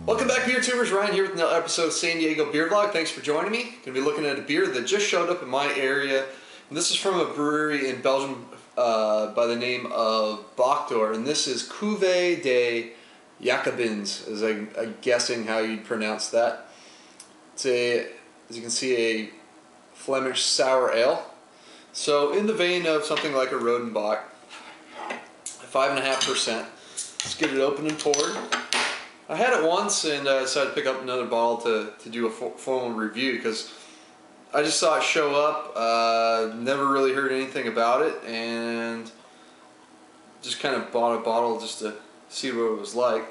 Welcome back, beer tubers. Ryan here with another episode of San Diego Beer Vlog. Thanks for joining me. Gonna be looking at a beer that just showed up in my area, and this is from a brewery in Belgium by the name of Bockor, and this is Cuvée de Jacobins, as I'm guessing how you'd pronounce that. It's a, as you can see, a Flemish sour ale. So in the vein of something like a Rodenbach, 5.5%. Let's get it open and poured. I had it once and decided to pick up another bottle to do a formal review because I just saw it show up, never really heard anything about it, and just kind of bought a bottle just to see what it was like.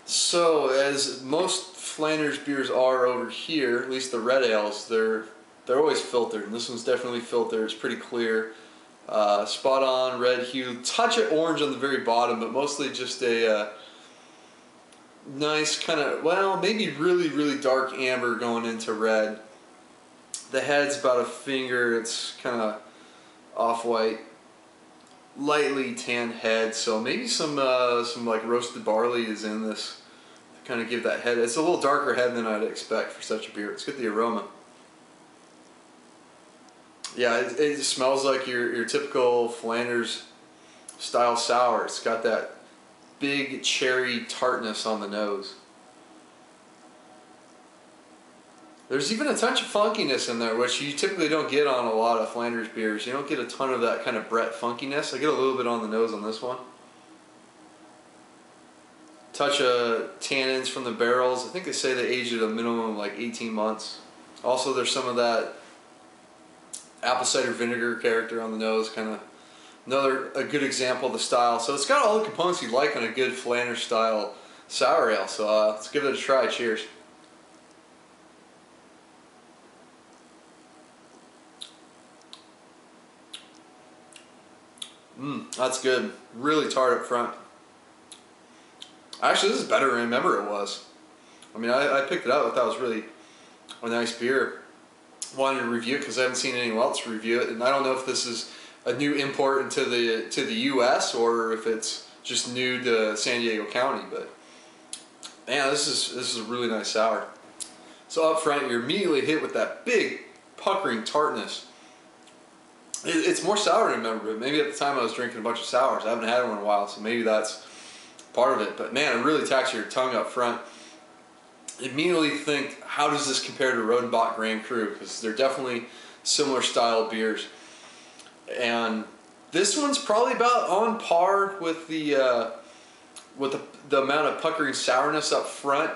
So, as most Flanders beers are over here, at least the red ales, they're always filtered, and this one's definitely filtered. It's pretty clear. Spot on red hue, touch of orange on the very bottom, but mostly just a nice kind of, well, maybe really dark amber going into red. The head's about a finger. It's kind of off-white, lightly tanned head, so maybe some like roasted barley is in this to kind of give that head. It's a little darker head than I'd expect for such a beer. Let's get the aroma. Yeah, it smells like your typical Flanders style sour. It's got that big cherry tartness on the nose. There's even a touch of funkiness in there, which you typically don't get on a lot of Flanders beers. You don't get a ton of that kind of Brett funkiness. I get a little bit on the nose on this one. Touch of tannins from the barrels. I think they say they age at a minimum of like 18 months. Also, there's some of that apple cider vinegar character on the nose, kind of a good example of the style. So it's got all the components you'd like on a good Flanders style sour ale. So let's give it a try. Cheers. That's good. Really tart up front. Actually, this is better than I remember it was. I mean, I picked it up. I thought it was really a nice beer. Wanted to review it because I haven't seen anyone else review it, and I don't know if this is a new import into the U.S. or if it's just new to San Diego County. But man, this is a really nice sour. So up front, you're immediately hit with that big puckering tartness. It's more sour than I remember, but maybe at the time I was drinking a bunch of sours. I haven't had one in a while, so maybe that's part of it. But man, it really taxes your tongue up front. Immediately think, how does this compare to Rodenbach Grand Cru? Because they're definitely similar style beers, and this one's probably about on par with the amount of puckering sourness up front.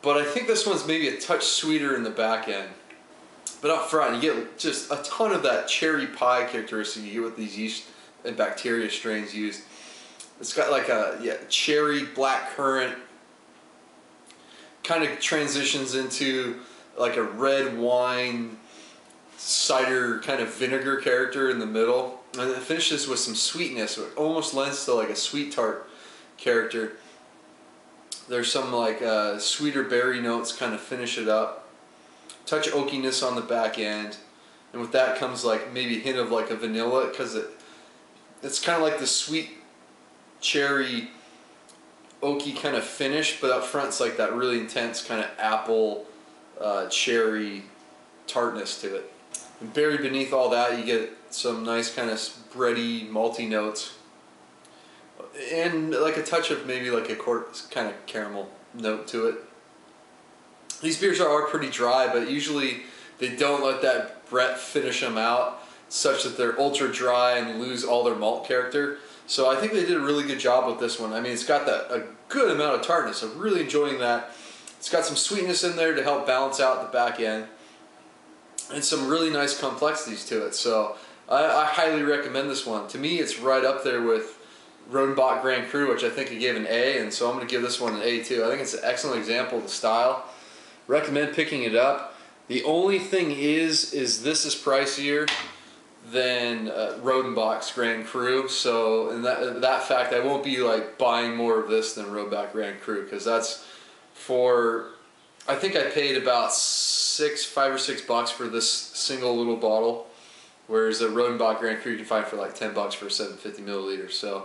But I think this one's maybe a touch sweeter in the back end. But up front, you get just a ton of that cherry pie characteristic you get with these yeast and bacteria strains used. It's got like a cherry black currant. Kind of transitions into like a red wine cider kind of vinegar character in the middle, and it finishes with some sweetness. It almost lends to like a sweet tart character. There's some like sweeter berry notes kind of finish it up. Touch of oakiness on the back end, and with that comes like maybe a hint of like a vanilla, because it's kind of like the sweet cherry oaky kind of finish, but up front it's like that really intense kind of apple cherry tartness to it. And buried beneath all that, you get some nice kind of bready malty notes, and like a touch of maybe like a kind of caramel note to it. These beers are pretty dry, but usually they don't let that Brett finish them out such that they're ultra dry and lose all their malt character. So I think they did a really good job with this one. I mean, it's got a good amount of tartness. I'm really enjoying that. It's got some sweetness in there to help balance out the back end, and some really nice complexities to it. So I highly recommend this one. To me, it's right up there with Rodenbach Grand Cru, which I think I gave an A, and so I'm going to give this one an A too. I think it's an excellent example of the style. Recommend picking it up. The only thing is this is pricier than Rodenbach's Grand Cru, so in that fact, I won't be like buying more of this than Rodenbach Grand Cru, because that's for, I think I paid about $5 or $6 for this single little bottle, whereas the Rodenbach Grand Cru you can find for like $10 for 750 milliliters. So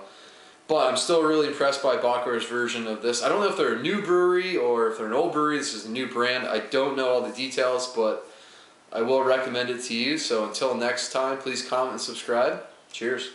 But I'm still really impressed by Bockor's version of this. I don't know if they're a new brewery or if they're an old brewery. This is a new brand. I don't know all the details, but I will recommend it to you. So until next time, please comment and subscribe. Cheers.